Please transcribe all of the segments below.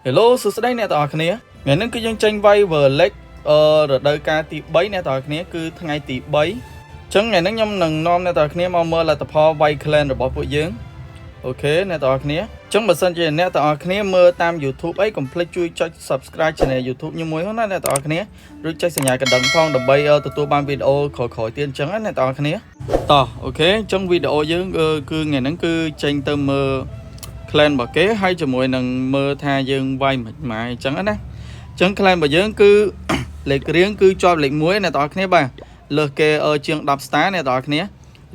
Hello សួស្តីអ្នកទាំងអស់គ្នាថ្ងៃនេះគឺយើងចេញវាយ Verlex រដូវកាលទី3អ្នកទាំងអស់គ្នាគឺថ្ងៃទី3អញ្ចឹងថ្ងៃនេះខ្ញុំនឹងនាំអ្នកទាំងអស់គ្នាមកមើលលទ្ធផលវាយ clan របស់ពួកយើងអូខេអ្នកទាំងអស់គ្នាអញ្ចឹងបើសិនជាអ្នកទាំងអស់គ្នាមើលតាម YouTube អីកុំភ្លេចជួយចុច Subscribe Channel YouTube ខ្ញុំមួយផងណាអ្នកទាំងអស់គ្នាឬចុចសញ្ញាកណ្ដឹងផងដើម្បីទទួលបានវីដេអូក្រោយៗទៀតអញ្ចឹងណាអ្នកទាំងអស់គ្នាតោះអូខេអញ្ចឹងវីដេអូយើងគឺថ្ងៃនេះគឺចេញទៅមើលclan របស់គេហើយជាមួយនឹងមើលថាយើងវាយមិនម៉ាយអញ្ចឹងណាអញ្ចឹង clan របស់យើងគឺលេខរៀងគឺជាប់លេខ1អ្នកទាំងអស់គ្នាបាទលើសគេជាង10 star អ្នកទាំងអស់គ្នា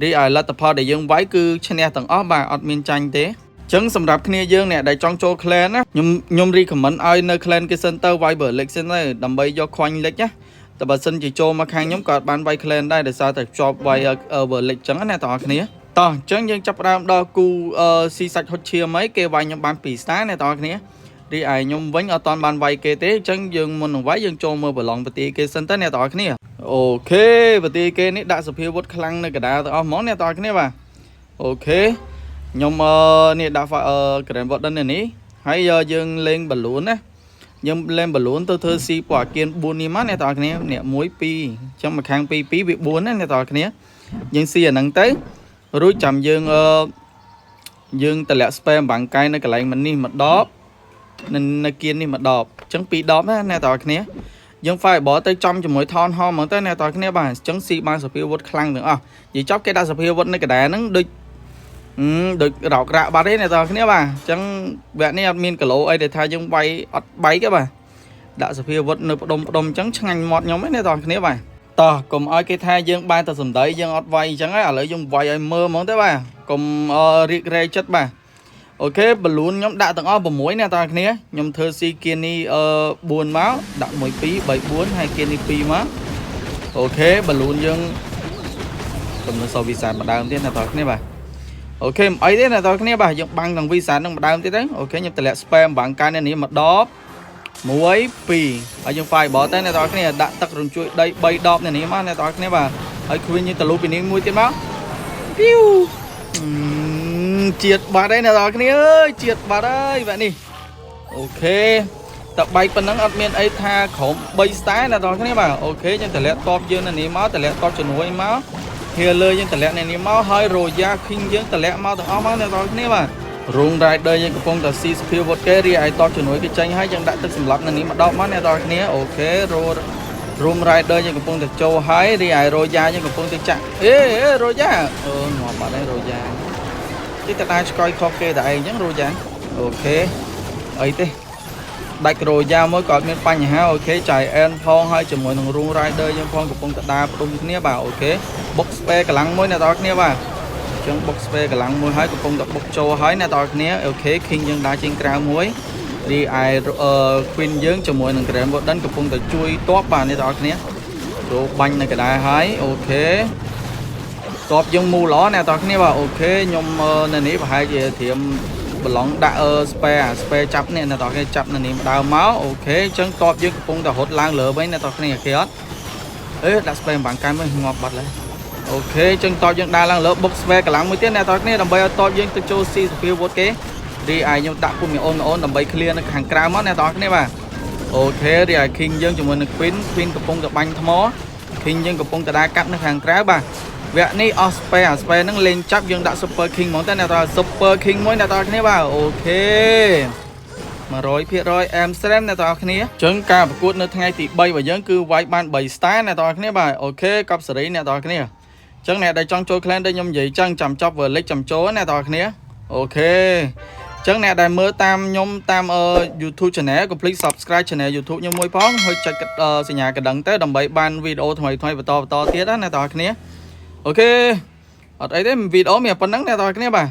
រីឯលទ្ធផលដែលយើងវាយគឺឈ្នះទាំងអស់បាទអត់មានចាញ់ទេអញ្ចឹងសម្រាប់គ្នាយើងអ្នកដែលចង់ចូល clan ណាខ្ញុំ recommend ឲ្យនៅ clan គេសិនទៅវាយ Verlex សិនទៅដើម្បីយកខ្វាញ់លេខណាតែបើសិនជាចូលមកខាងខ្ញុំក៏បានវាយ clan ដែរដោយសារតែជាប់វាយ Verlex អញ្ចឹងណាទាំងអស់គ្នាតោះអញ្ចឹងយើងចាប់ផ្ដើមដល់គូស៊ីសាច់ហុតឈាមអីគេវាយខ្ញុំបាន2 star អ្នកទាំងអស់គ្នារីឯខ្ញុំវិញអត់តាន់បានវាយគេទេអញ្ចឹងយើងមុននឹងវាយយើងចូលមើលប្រឡងប្រទីគេសិនទៅអ្នកទាំងអស់គ្នាអូខេប្រទីគេនេះដាក់សភាវុធខ្លាំងនៅកណ្ដាលទាំងអស់ហ្មងអ្នកទាំងអស់គ្នាបាទអូខេខ្ញុំនេះដាក់ Grand Warden នេះហើយយើងលេងបលូនណាយើងលេងបលូនទៅធ្វើស៊ីពណ៌អាគៀន4នេះមកអ្នកទាំងអស់គ្នាអ្នក1 2អញ្ចឹងមួយខាង2 2វា4ណាអ្នកទាំងអស់គ្នាយើងស៊ីអាហ្នឹងទៅរួចចាំយើងតម្លាក់ spam បាំងកាយនៅកន្លែងនេះមួយដបនៅគៀននេះមួយដបអញ្ចឹង2ដបណាអ្នកទាំងអស់គ្នាយើង fireball ទៅចំជាមួយថនហមហ្មងទៅអ្នកទាំងអស់គ្នាបាទអញ្ចឹងស៊ីបានសភាវុធខ្លាំងទាំងអស់និយាយចប់គេដាក់សភាវុធនៅកណ្ដាលហ្នឹងដូចរោគរាក់បាត់ទេអ្នកទាំងអស់គ្នាបាទអញ្ចឹងវគ្គនេះអត់មានគីឡូអីដែលថាយើងវាយអត់បែកទេបាទដាក់សភាវុធនៅផ្ដុំអញ្ចឹងឆ្ងាញ់មាត់ខ្ញុំឯអ្នកទាំងអស់គ្នាបាទតោះកុំឲ្យគេថាយើងបានតែសំដីយើងអត់វាយអញ្ចឹងហើយឥឡូវយើងវាយឲ្យមើលហ្មងទៅបាទកុំរៀករែកចិត្តបាទអូខេបលូនខ្ញុំដាក់ទាំងអស់6អ្នកទាំងគ្នាខ្ញុំធ្វើស៊ីគៀននេះ4មកដាក់1 2 3 4ហើយគៀននេះ2មកអូខេបលូនយើងកំណត់សវិសាម្ដងទៀតអ្នកទាំងគ្នាបាទអូខេមិនអីទេអ្នកទាំងគ្នាបាទយើងបាំងទាំងវិសានឹងម្ដងទៀតទៅអូខេខ្ញុំតម្លាក់ spam បាំងកាយនេះមកដប1 2ហើយយើង fireball ទៅអ្នកទាំងគ្នាដាក់ទឹករញ្ជួយដី3ដបនេះមកអ្នកទាំងគ្នាបាទហើយគ្វីនយើងទៅលូពីនេះមួយទៀតមកពីវជាតិបាត់ហើយអ្នកទាំងគ្នាអើយជាតិបាត់ហើយវគ្គនេះអូខេតែបែកប៉ុណ្ណឹងអត់មានអីថាក្រុម3 star អ្នកទាំងគ្នាបាទអូខេយើងតម្លាក់តបយើងនៅនេះមកតម្លាក់តបជំនួយមកហៀលើយើងតម្លាក់នៅនេះមកហើយ Royal King យើងតម្លាក់មកទាំងអស់មកអ្នកទាំងគ្នាបាទRoom Rider យើងកំពុងតែស៊ីសភាវុធគេរីឯតបជំនួយគេចាញ់ហើយយើងដាក់ទឹកសម្លាប់នៅនេះមកដបមកអ្នកទាំងគ្នាអូខេ Room Rider យើងកំពុងតែចូលហើយរីឯ Royal យើងកំពុងតែចាក់Royal ងាប់បាត់ហើយ Royal ទីតដាឆ្កយខុសគេតែឯងអញ្ចឹង Royal អូខេអីទេដាច់ Royal មួយក៏អត់មានបញ្ហាអូខេចាយអែនផងហើយជាមួយនឹង Room Rider យើងផងកំពុងតែដើរផ្ដុំគ្នាបាទអូខេ Box Spare កម្លាំងមួយអ្នកទាំងគ្នាបាទចឹង box spare កម្លាំងមួយហើយកំពុងតែបុកចូលហើយអ្នកទាំងគ្នាអូខេ king យើងដើរចេញក្រៅមួយរីឯ queen យើងជាមួយនឹង grand warden កំពុងតែជួយតបបាទអ្នកទាំងគ្នាចូលបាញ់នៅកណ្ដាលហើយអូខេតបយើងមូលល្អអ្នកទាំងគ្នាបាទអូខេខ្ញុំនៅនេះប្រហែលជាត្រៀមប្រឡងដាក់ spare ចាប់នេះអ្នកទាំងគ្នាចាប់នៅនេះម្ដងមកអូខេចឹងតបយើងកំពុងតែរត់ឡើងលើវិញអ្នកទាំងគ្នាគេអត់ដាក់ spare បាំងកាយមកងាប់បាត់ហើយអូខេចឹងតបយើងដើរឡើងលើ box spare កម្លាំងមួយទៀតអ្នកទាំងគ្នាដើម្បីឲ្យតបយើងទៅចូលស៊ីសភាវុធគេរីឯខ្ញុំដាក់ពុំអូនដើម្បី clear នៅខាងក្រៅមកអ្នកទាំងគ្នាបាទអូខេរីឯ king យើងជាមួយនឹង queen កំពុងតែបាញ់ថ្ម king យើងកំពុងតែដើរកាប់នៅខាងក្រៅបាទវគ្គនេះអស់ spare spare ហ្នឹងលេងចាប់យើងដាក់ super king ហ្មងតែអ្នកទាំង super king មួយអ្នកទាំងគ្នាបាទអូខេ100% em stream អ្នកទាំងគ្នាចឹងការប្រកួតនៅថ្ងៃទី3របស់យើងគឺវាយបាន3 star អ្នកទាំងគ្នាបាទអូខេកប់សេរីអ្នកទាំងគ្នាចឹងអ្នកដែលចង់ចូល clan ដូចខ្ញុំនិយាយចឹងចាំចប់ Verlex ចាំចូលណាបងប្អូនគ្នាអូខេចឹងអ្នកដែលមើលតាមខ្ញុំតាម YouTube channel កុំភ្លេច subscribe channel YouTube ខ្ញុំមួយផងហើយចុចសញ្ញាកណ្ដឹងទៅដើម្បីបានវីដេអូថ្មីបន្តទៀតណាបងប្អូនគ្នាអូខេអត់អីទេវីដេអូមានប៉ុណ្្នឹងណាបងប្អូនគ្នាបាទ